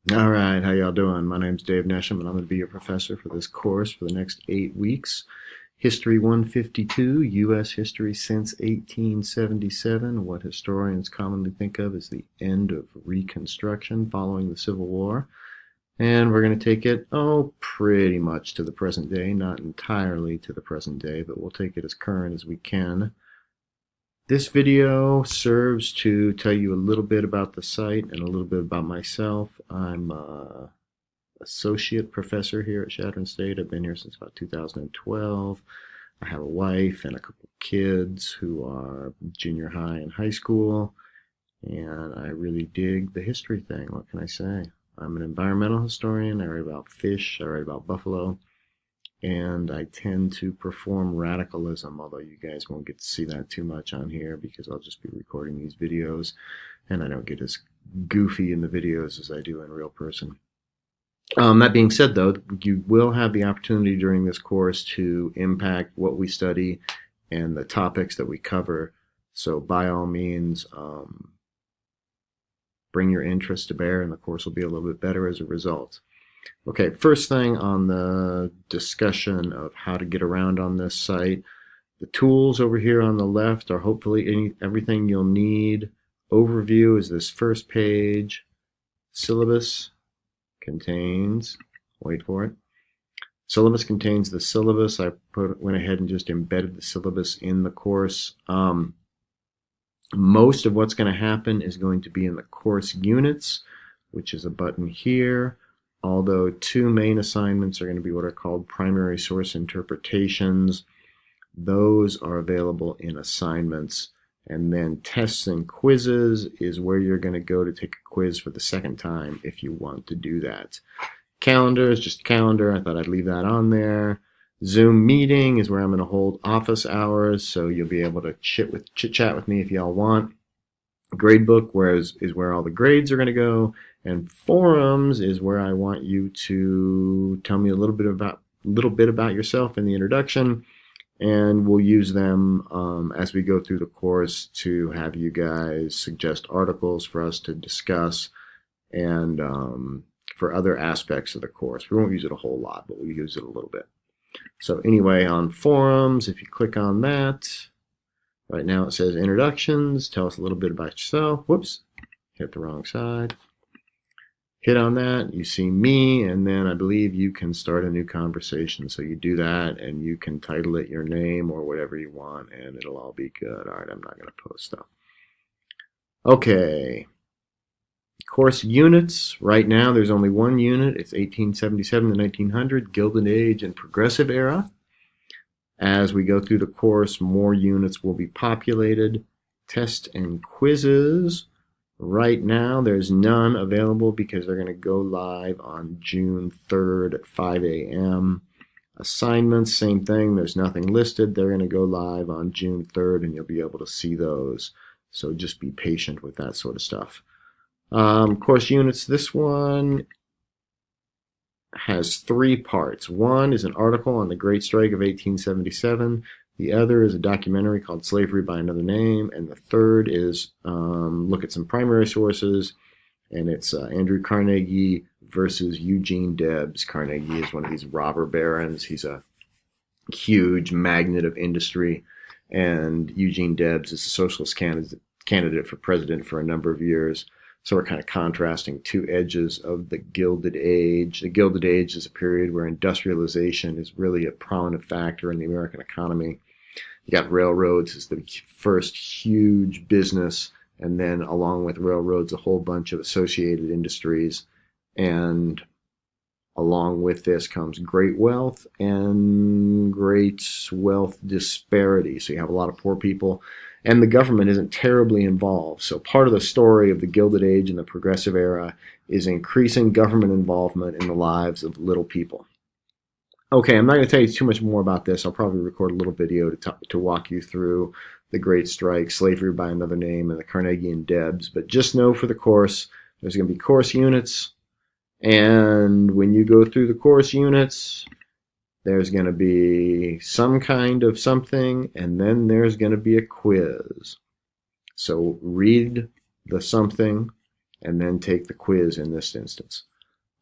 All right, how y'all doing? My name's Dave Nesham, and I'm going to be your professor for this course for the next 8 weeks. History 152, U.S. History since 1877, what historians commonly think of as the end of Reconstruction following the Civil War. And we're going to take it, pretty much to the present day, not entirely to the present day, but we'll take it as current as we can. This video serves to tell you a little bit about the site and a little bit about myself. I'm associate professor here at Chadron State. I've been here since about 2012. I have a wife and a couple of kids who are junior high and high school, and I really dig the history thing. What can I say? I'm an environmental historian. I write about fish. I write about buffalo. And I tend to perform radicalism, although you guys won't get to see that too much on here because I'll just be recording these videos, and I don't get as goofy in the videos as I do in real person. That being said, though, you will have the opportunity during this course to impact what we study and the topics that we cover. So by all means, bring your interest to bear, and the course will be a little bit better as a result. Okay, first thing on the discussion of how to get around on this site. The tools over here on the left are hopefully everything you'll need. Overview is this first page. Syllabus contains, wait for it. Syllabus contains the syllabus. I went ahead and just embedded the syllabus in the course. Most of what's going to happen is going to be in the course units, which is a button here. Although two main assignments are going to be what are called primary source interpretations. Those are available in assignments. And then tests and quizzes is where you're going to go to take a quiz for the second time if you want to do that. Calendar is just calendar. I thought I'd leave that on there. Zoom meeting is where I'm going to hold office hours, so you'll be able to chit chat with me if y'all want. Gradebook is where all the grades are going to go, and forums is where I want you to tell me a little bit about yourself in the introduction, and we'll use them as we go through the course to have you guys suggest articles for us to discuss and for other aspects of the course. We won't use it a whole lot, but we'll use it a little bit. So anyway, on forums, if you click on that, right now it says introductions. Tell us a little bit about yourself. Whoops, hit the wrong side. Hit on that, you see me, and then I believe you can start a new conversation. So you do that, and you can title it your name or whatever you want, and it'll all be good. All right, I'm not going to post stuff. Okay. Course units. Right now, there's only one unit. It's 1877 to 1900, Gilded Age and Progressive Era. As we go through the course, more units will be populated. Tests and quizzes. Right now, there's none available because they're going to go live on June 3rd at 5 a.m. Assignments, same thing. There's nothing listed. They're going to go live on June 3rd, and you'll be able to see those. So just be patient with that sort of stuff. Course units, this one has three parts. One is an article on the Great Strike of 1877. The other is a documentary called Slavery by Another Name. And the third is look at some primary sources. And it's Andrew Carnegie versus Eugene Debs. Carnegie is one of these robber barons. He's a huge magnate of industry. And Eugene Debs is a socialist candidate for president for a number of years. So we're kind of contrasting two edges of the Gilded Age. The Gilded Age is a period where industrialization is really a prominent factor in the American economy. You got railroads as the first huge business, and then along with railroads, a whole bunch of associated industries. And along with this comes great wealth and great wealth disparity. So you have a lot of poor people, and the government isn't terribly involved. So part of the story of the Gilded Age and the Progressive Era is increasing government involvement in the lives of little people. Okay, I'm not going to tell you too much more about this. I'll probably record a little video to walk you through the Great Strike, Slavery by Another Name, and the Carnegie and Debs. But just know for the course, there's going to be course units. And when you go through the course units, there's going to be some kind of something, and then there's going to be a quiz. So read the something, and then take the quiz in this instance.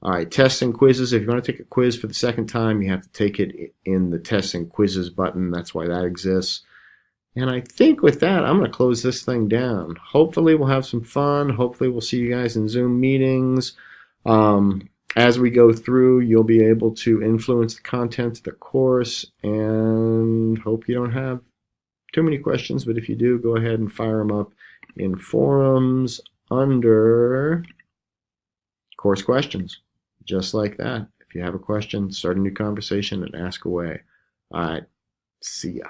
All right, tests and quizzes. If you want to take a quiz for the second time, you have to take it in the tests and quizzes button. That's why that exists. And I think with that, I'm going to close this thing down. Hopefully, we'll have some fun. Hopefully, we'll see you guys in Zoom meetings. As we go through, you'll be able to influence the content of the course, and hope you don't have too many questions. But if you do, go ahead and fire them up in forums under course questions. Just like that. If you have a question, start a new conversation and ask away. All right. See ya.